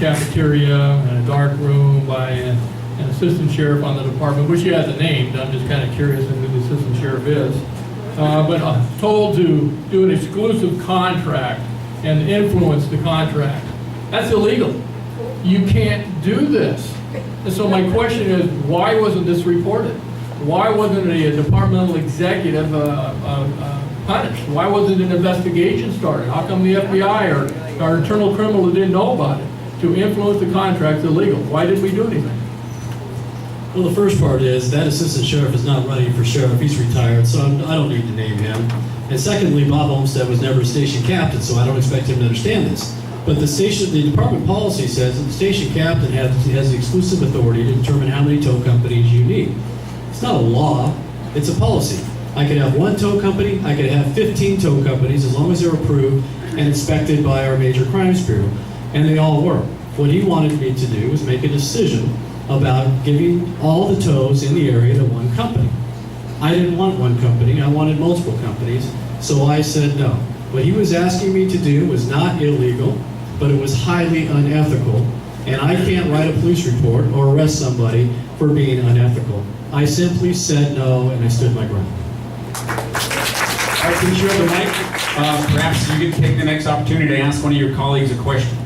cafeteria and a dark room by an assistant sheriff on the department, which he hasn't named. I'm just kind of curious who the assistant sheriff is. But I'm told to do an exclusive contract and influence the contract. That's illegal. You can't do this. And so my question is, why wasn't this reported? Why wasn't a departmental executive punished? Why wasn't an investigation started? How come the FBI or our internal criminal didn't know about it? To influence the contract is illegal. Why didn't we do anything? Well, the first part is that assistant sheriff is not running for sheriff. He's retired, so I don't need to name him. And secondly, Bob Olmsted was never a station captain, so I don't expect him to understand this. But the department policy says that the station captain has the exclusive authority to determine how many tow companies you need. It's not a law, it's a policy. I could have one tow company, I could have 15 tow companies, as long as they're approved and inspected by our Major Crimes Bureau. And they all were. What he wanted me to do was make a decision about giving all the tows in the area to one company. I didn't want one company, I wanted multiple companies, so I said no. What he was asking me to do was not illegal, but it was highly unethical, and I can't write a police report or arrest somebody for being unethical. I simply said no, and I stood my ground. All right, since you have the mic, perhaps you can take the next opportunity to ask one of your colleagues a question.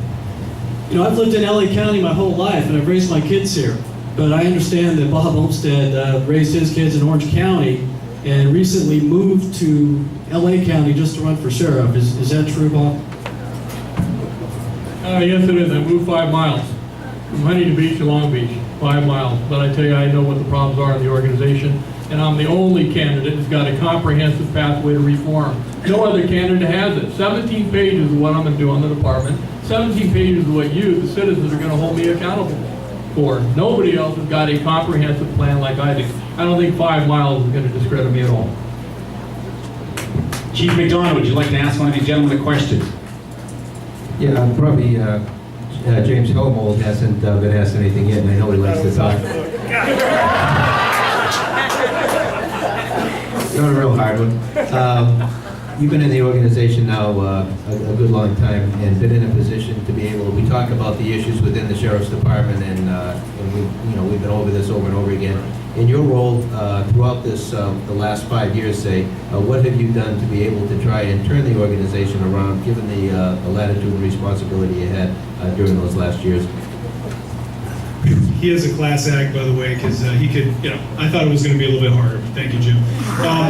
You know, I've lived in LA County my whole life, and I've raised my kids here. But I understand that Bob Olmsted raised his kids in Orange County and recently moved to LA County just to run for sheriff. Is that true, Bob? Yes, it is. I moved 5 miles from Huntington Beach to Long Beach, 5 miles. But I tell you, I know what the problems are in the organization, and I'm the only candidate who's got a comprehensive pathway to reform. No other candidate has it. 17 pages of what I'm going to do on the department. 17 pages of what you, the citizens, are going to hold me accountable for. Nobody else has got a comprehensive plan like I do. I don't think 5 miles is going to discredit me at all. Chief McDonough, would you like to ask one of these gentlemen a question? Yeah, probably James Helmold hasn't been asked anything yet, and I know he likes to talk. You're a real hard one. You've been in the organization now a good long time and been in a position to be able, we talk about the issues within the Sheriff's Department, and we've been over this over and over again. In your role throughout this, the last 5 years, say, what have you done to be able to try and turn the organization around, given the latitude and responsibility you had during those last years? He is a class act, by the way, because he could, I thought it was going to be a little bit harder. Thank you, Jim.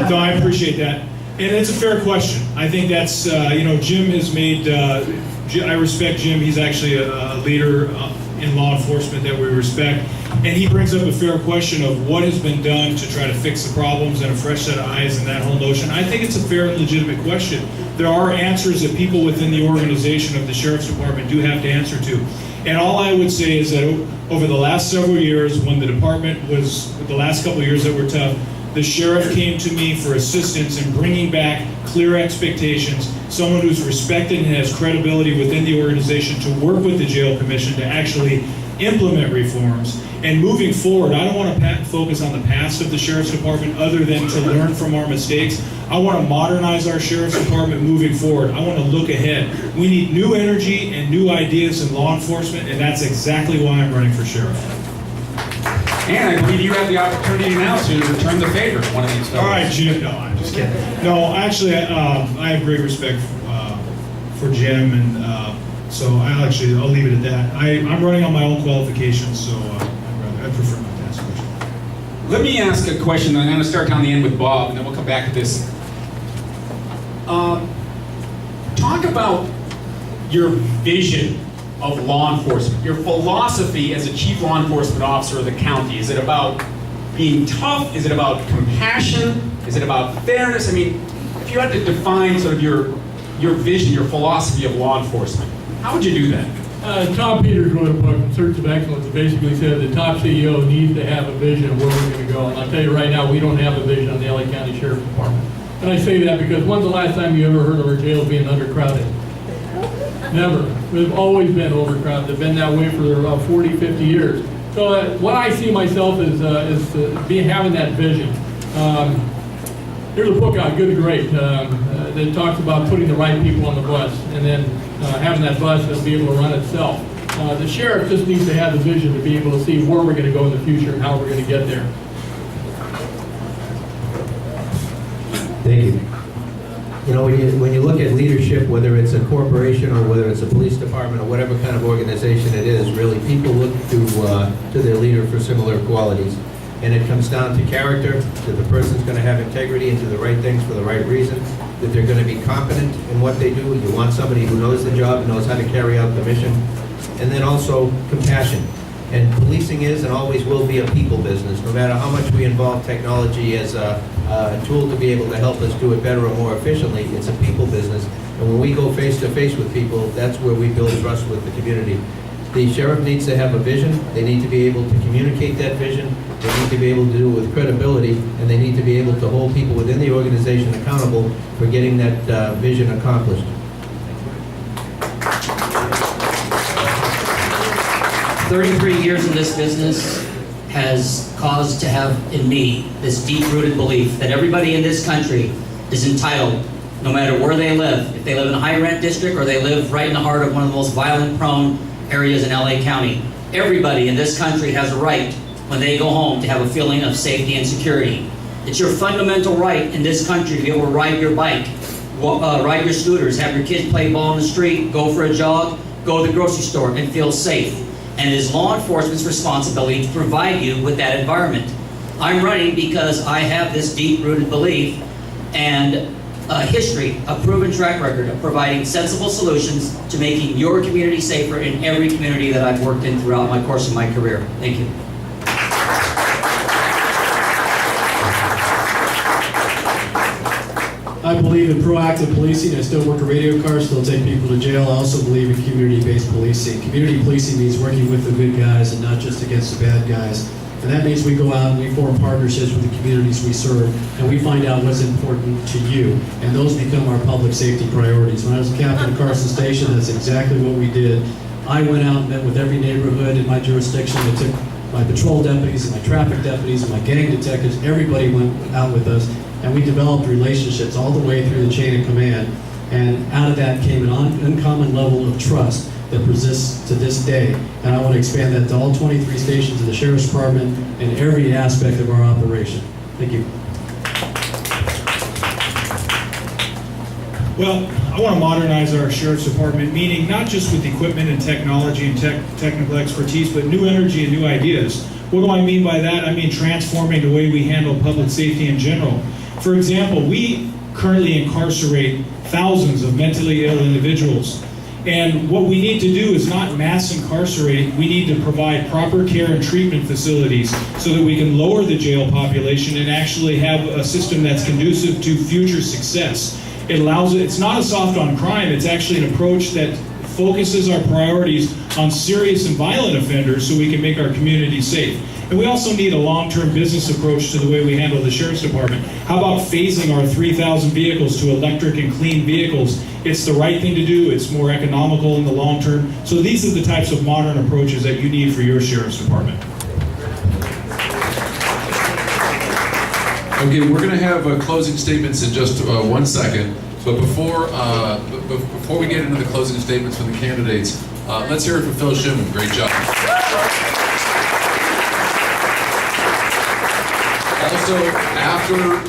No, I appreciate that. And it's a fair question. I think that's, Jim has made, I respect Jim. He's actually a leader in law enforcement that we respect. And he brings up a fair question of what has been done to try to fix the problems and a fresh set of eyes and that whole notion. I think it's a fair and legitimate question. There are answers that people within the organization of the Sheriff's Department do have to answer to. And all I would say is that over the last several years, when the department was, the last couple of years that were tough, the sheriff came to me for assistance in bringing back clear expectations, someone who's respected and has credibility within the organization to work with the jail commission to actually implement reforms. And moving forward, I don't want to focus on the past of the Sheriff's Department other than to learn from our mistakes. I want to modernize our Sheriff's Department moving forward. I want to look ahead. We need new energy and new ideas in law enforcement, and that's exactly why I'm running for sheriff. And I believe you have the opportunity now to return the favor to one of these fellows. All right, Jim. No, I'm just kidding. No, actually, I have great respect for Jim, and so I'll leave it at that. I'm running on my own qualifications, so I prefer not to ask a question. Let me ask a question. I'm going to start down the end with Bob, and then we'll come back to this. Talk about your vision of law enforcement, your philosophy as a chief law enforcement officer of the county. Is it about being tough? Is it about compassion? Is it about fairness? I mean, if you had to define sort of your vision, your philosophy of law enforcement, how would you do that? Tom Peters wrote a book, In Search of Excellence, that basically said the top CEO needs to have a vision of where we're going to go. And I'll tell you right now, we don't have a vision on the LA County Sheriff's Department. And I say that because when's the last time you ever heard of our jails being undercrowded? Never. We've always been overcrowded. They've been that way for about 40, 50 years. So what I see myself is having that vision. There's a book out, Good to Great, that talks about putting the right people on the bus and then having that bus that'll be able to run itself. The sheriff just needs to have the vision to be able to see where we're going to go in the future and how we're going to get there. Thank you. You know, when you look at leadership, whether it's a corporation or whether it's a police department or whatever kind of organization it is, really people look to their leader for similar qualities. And it comes down to character, that the person's going to have integrity and do the right things for the right reason, that they're going to be competent in what they do. You want somebody who knows the job and knows how to carry out the mission. And then also compassion. And policing is and always will be a people business, no matter how much we involve technology as a tool to be able to help us do it better or more efficiently. It's a people business. And when we go face to face with people, that's where we build trust with the community. The sheriff needs to have a vision. They need to be able to communicate that vision. They need to be able to do it with credibility, and they need to be able to hold people within the organization accountable for getting that vision accomplished. 33 years in this business has caused to have in me this deep-rooted belief that everybody in this country is entitled, no matter where they live, if they live in a high-rent district or they live right in the heart of one of the most violent-prone areas in LA County. Everybody in this country has a right when they go home to have a feeling of safety and security. It's your fundamental right in this country to be able to ride your bike, ride your scooters, have your kids play ball in the street, go for a jog, go to the grocery store and feel safe. And it is law enforcement's responsibility to provide you with that environment. I'm running because I have this deep-rooted belief and a history, a proven track record of providing sensible solutions to making your community safer in every community that I've worked in throughout my course of my career. Thank you. I believe in proactive policing. I still work a radio car, still take people to jail. I also believe in community-based policing. Community policing means working with the good guys and not just against the bad guys. And that means we go out and we form partnerships with the communities we serve, and we find out what's important to you. And those become our public safety priorities. When I was a captain at Carson Station, that's exactly what we did. I went out and met with every neighborhood in my jurisdiction. I took my patrol deputies and my traffic deputies and my gang detectives. Everybody went out with us, and we developed relationships all the way through the chain of command. And out of that came an uncommon level of trust that persists to this day. And I want to expand that to all 23 stations of the Sheriff's Department and every aspect of our operation. Thank you. Well, I want to modernize our Sheriff's Department, meaning not just with equipment and technology and technical expertise, but new energy and new ideas. What do I mean by that? I mean transforming the way we handle public safety in general. For example, we currently incarcerate thousands of mentally ill individuals. And what we need to do is not mass incarcerate. We need to provide proper care and treatment facilities so that we can lower the jail population and actually have a system that's conducive to future success. It allows it's not a soft on crime, it's actually an approach that focuses our priorities on serious and violent offenders so we can make our community safe. And we also need a long-term business approach to the way we handle the Sheriff's Department. How about phasing our 3,000 vehicles to electric and clean vehicles? It's the right thing to do. It's more economical in the long term. So these are the types of modern approaches that you need for your Sheriff's Department. Okay, we're going to have closing statements in just 1 second. But before we get into the closing statements from the candidates, let's hear it for Phil Schuman. Great job. Also,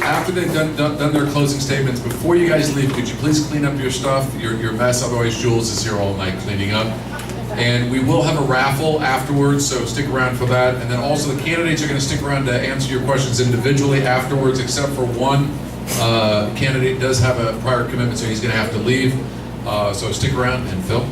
after they've done their closing statements, before you guys leave, could you please clean up your stuff, your mess? Otherwise, Jules is here all night cleaning up. And we will have a raffle afterwards, so stick around for that. And then also the candidates are going to stick around to answer your questions individually afterwards, except for one candidate does have a prior commitment, so he's going to have to leave. So stick around. And Phil?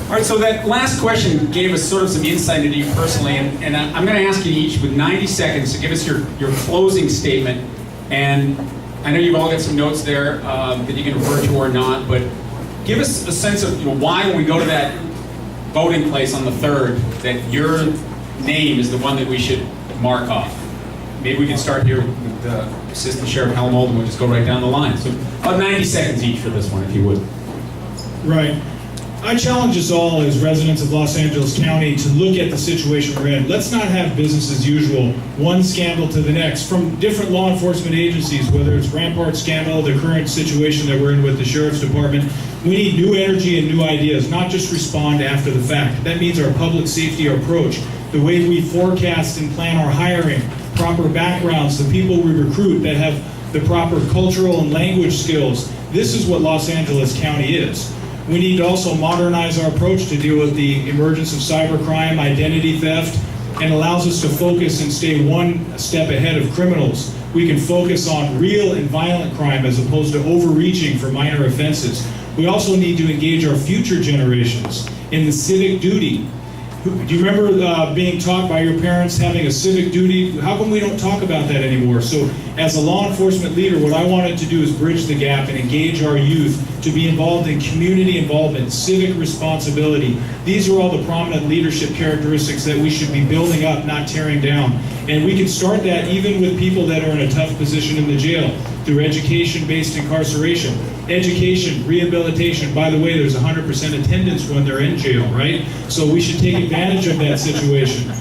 All right, so that last question gave us sort of some insight into you personally, and I'm going to ask you each with 90 seconds to give us your closing statement. And I know you've all got some notes there that you can refer to or not, but give us a sense of why when we go to that voting place on the 3rd, that your name is the one that we should mark off. Maybe we can start here with Assistant Sheriff Helen Oldham. We'll just go right down the line. So about 90 seconds each for this one, if you would. Right. I challenge us all as residents of Los Angeles County to look at the situation we're in. Let's not have business as usual, one scandal to the next, from different law enforcement agencies, whether it's Rampart scandal, the current situation that we're in with the Sheriff's Department. We need new energy and new ideas, not just respond after the fact. That means our public safety approach, the way we forecast and plan our hiring, proper backgrounds, the people we recruit that have the proper cultural and language skills. This is what Los Angeles County is. We need to also modernize our approach to deal with the emergence of cybercrime, identity theft, and allows us to focus and stay one step ahead of criminals. We can focus on real and violent crime as opposed to overreaching for minor offenses. We also need to engage our future generations in the civic duty. Do you remember being taught by your parents having a civic duty? How come we don't talk about that anymore? So as a law enforcement leader, what I wanted to do is bridge the gap and engage our youth to be involved in community involvement, civic responsibility. These are all the prominent leadership characteristics that we should be building up, not tearing down. And we can start that even with people that are in a tough position in the jail through education-based incarceration. Education, rehabilitation. By the way, there's 100% attendance when they're in jail, right? So we should take advantage of that situation.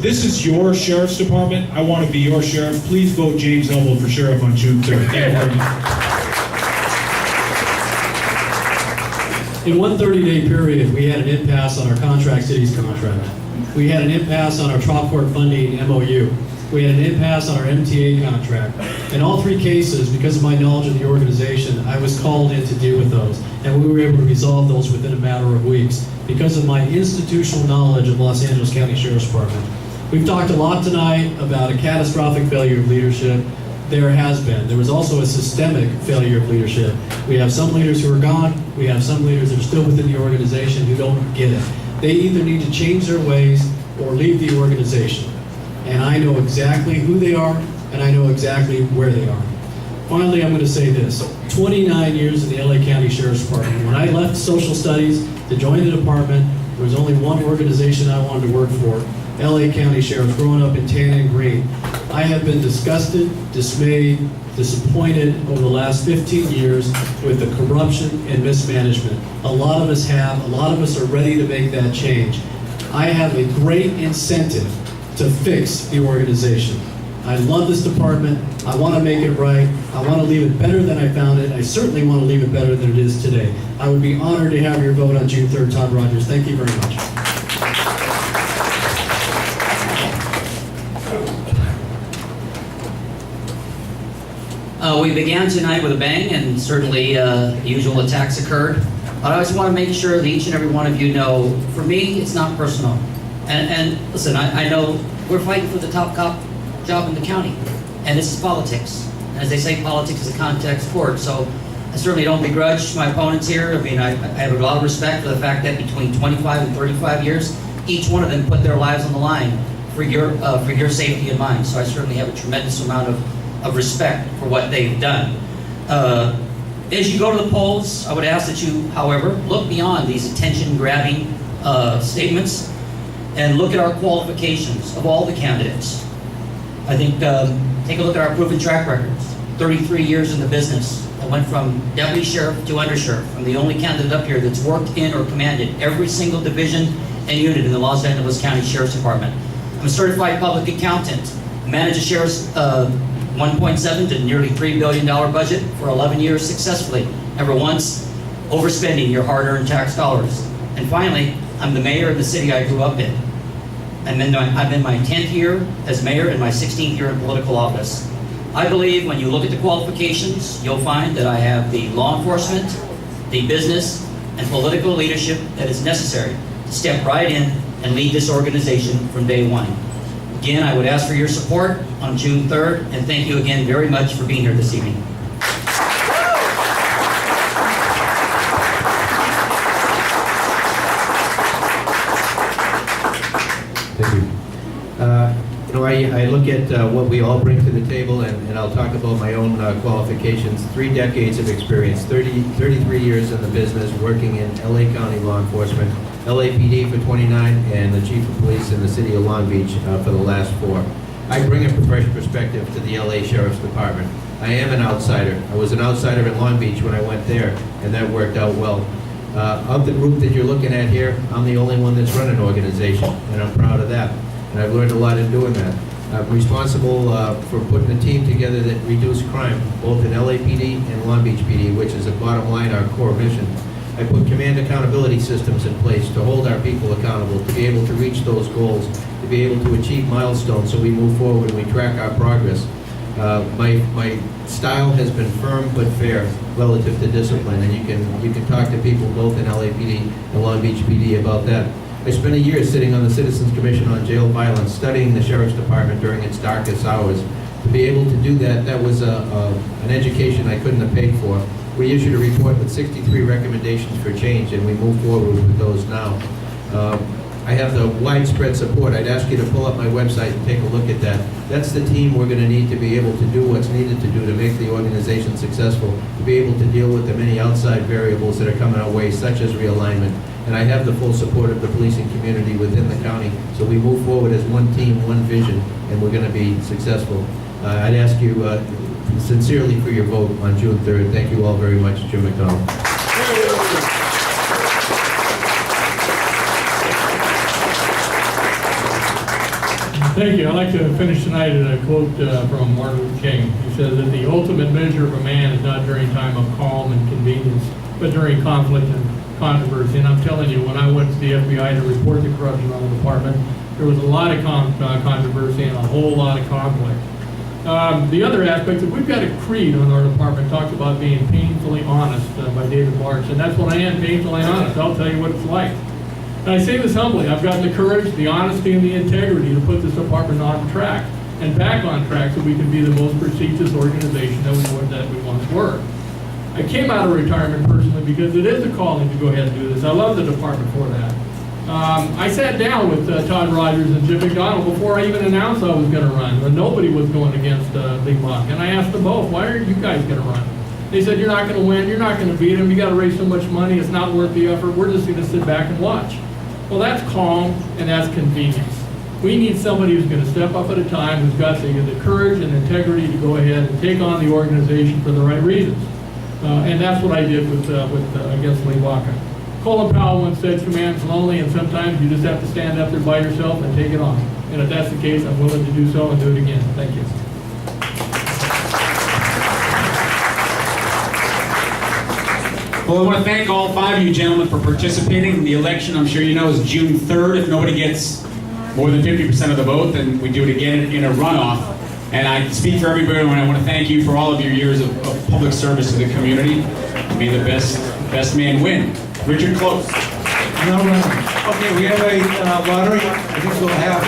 This is your sheriff's department. I want to be your sheriff. Please vote James Elbow for sheriff on June 3rd. Thank you very much. In one 30-day period, we had an impasse on our contract cities contract. We had an impasse on our trial court funding MOU. We had an impasse on our MTA contract. In all three cases, because of my knowledge of the organization, I was called in to deal with those. And we were able to resolve those within a matter of weeks because of my institutional knowledge of Los Angeles County Sheriff's Department. We've talked a lot tonight about a catastrophic failure of leadership. There has been. There was also a systemic failure of leadership. We have some leaders who are gone. We have some leaders that are still within the organization who don't get it. They either need to change their ways or leave the organization. And I know exactly who they are, and I know exactly where they are. Finally, I'm going to say this. 29 years in the LA County Sheriff's Department. When I left social studies to join the department, there was only one organization I wanted to work for, LA County Sheriffs, growing up in tan and green. I have been disgusted, dismayed, disappointed over the last 15 years with the corruption and mismanagement. A lot of us have, a lot of us are ready to make that change. I have a great incentive to fix the organization. I love this department. I want to make it right. I want to leave it better than I found it. I certainly want to leave it better than it is today. I would be honored to have your vote on June 3rd, Todd Rogers. Thank you very much. We began tonight with a bang, and certainly the usual attacks occurred. But I just want to make sure that each and every one of you know, for me, it's not personal. And listen, I know we're fighting for the top cop job in the county, and this is politics. And as they say, politics is a contact sport, so I certainly don't begrudge my opponents here. I mean, I have a lot of respect for the fact that between 25 and 35 years, each one of them put their lives on the line for your safety and mine. So I certainly have a tremendous amount of respect for what they've done. As you go to the polls, I would ask that you, however, look beyond these attention-grabbing statements and look at our qualifications of all the candidates. I think take a look at our proven track records. 33 years in the business. I went from deputy sheriff to undersheriff. I'm the only candidate up here that's worked in or commanded every single division and unit in the Los Angeles County Sheriff's Department. I'm a certified public accountant. Manage a sheriff's 1.7 to nearly $3 billion budget for 11 years successfully, never once overspending your hard-earned tax dollars. And finally, I'm the mayor of the city I grew up in. I'm in my 10th year as mayor and my 16th year in political office. I believe when you look at the qualifications, you'll find that I have the law enforcement, the business, and political leadership that is necessary to step right in and lead this organization from day one. Again, I would ask for your support on June 3rd, and thank you again very much for being here this evening. Thank you. I look at what we all bring to the table, and I'll talk about my own qualifications. 3 decades of experience, 33 years in the business, working in LA County law enforcement, LAPD for 29, and the chief of police in the city of Long Beach for the last 4. I bring a fresh perspective to the LA Sheriff's Department. I am an outsider. I was an outsider in Long Beach when I went there, and that worked out well. Of the group that you're looking at here, I'm the only one that's run an organization, and I'm proud of that. And I've learned a lot in doing that. I'm responsible for putting a team together that reduced crime, both in LAPD and Long Beach PD, which is, at bottom line, our core mission. I put command accountability systems in place to hold our people accountable, to be able to reach those goals, to be able to achieve milestones so we move forward and we track our progress. My style has been firm but fair relative to discipline, and you can talk to people both in LAPD and Long Beach PD about that. I spent a year sitting on the Citizens Commission on Jail Violence, studying the Sheriff's Department during its darkest hours. To be able to do that, that was an education I couldn't have paid for. We issued a report with 63 recommendations for change, and we move forward with those now. I have the widespread support. I'd ask you to pull up my website and take a look at that. That's the team we're going to need to be able to do what's needed to do to make the organization successful, to be able to deal with the many outside variables that are coming our way, such as realignment. And I have the full support of the policing community within the county, so we move forward as one team, one vision, and we're going to be successful. I'd ask you sincerely for your vote on June 3rd. Thank you all very much. Jim McDonald. Thank you. I'd like to finish tonight at a quote from Martin Luther King. He says that the ultimate measure of a man is not during time of calm and convenience, but during conflict and controversy. And I'm telling you, when I went to the FBI to report the corruption on the department, there was a lot of controversy and a whole lot of conflict. The other aspect is we've got a creed on our department, talks about being painfully honest by David Marks, and that's what I am, painfully honest. I'll tell you what it's like. And I say this humbly, I've got the courage, the honesty, and the integrity to put this department on track and back on track so we can be the most prestigious organization that we once were. I came out of retirement personally because it is a calling to go ahead and do this. I love the department for that. I sat down with Todd Rogers and Jim McDonald before I even announced I was going to run, when nobody was going against Lee Mock. And I asked them both, why aren't you guys going to run? They said, you're not going to win, you're not going to beat him, you got to raise so much money, it's not worth the effort, we're just going to sit back and watch. Well, that's calm and that's convenience. We need somebody who's going to step up at a time, who's got the courage and integrity to go ahead and take on the organization for the right reasons. And that's what I did with against Lee Baca. Colin Powell once said, command's lonely, and sometimes you just have to stand up there by yourself and take it on. And if that's the case, I'm willing to do so and do it again. Thank you. Well, I want to thank all 5 of you gentlemen for participating. The election, I'm sure you know, is June 3rd. If nobody gets more than 50% of the vote, then we do it again in a runoff. And I speak for everybody, and I want to thank you for all of your years of public service to the community. May the best man win. Richard Close. Okay, we have a lottery. I think we'll have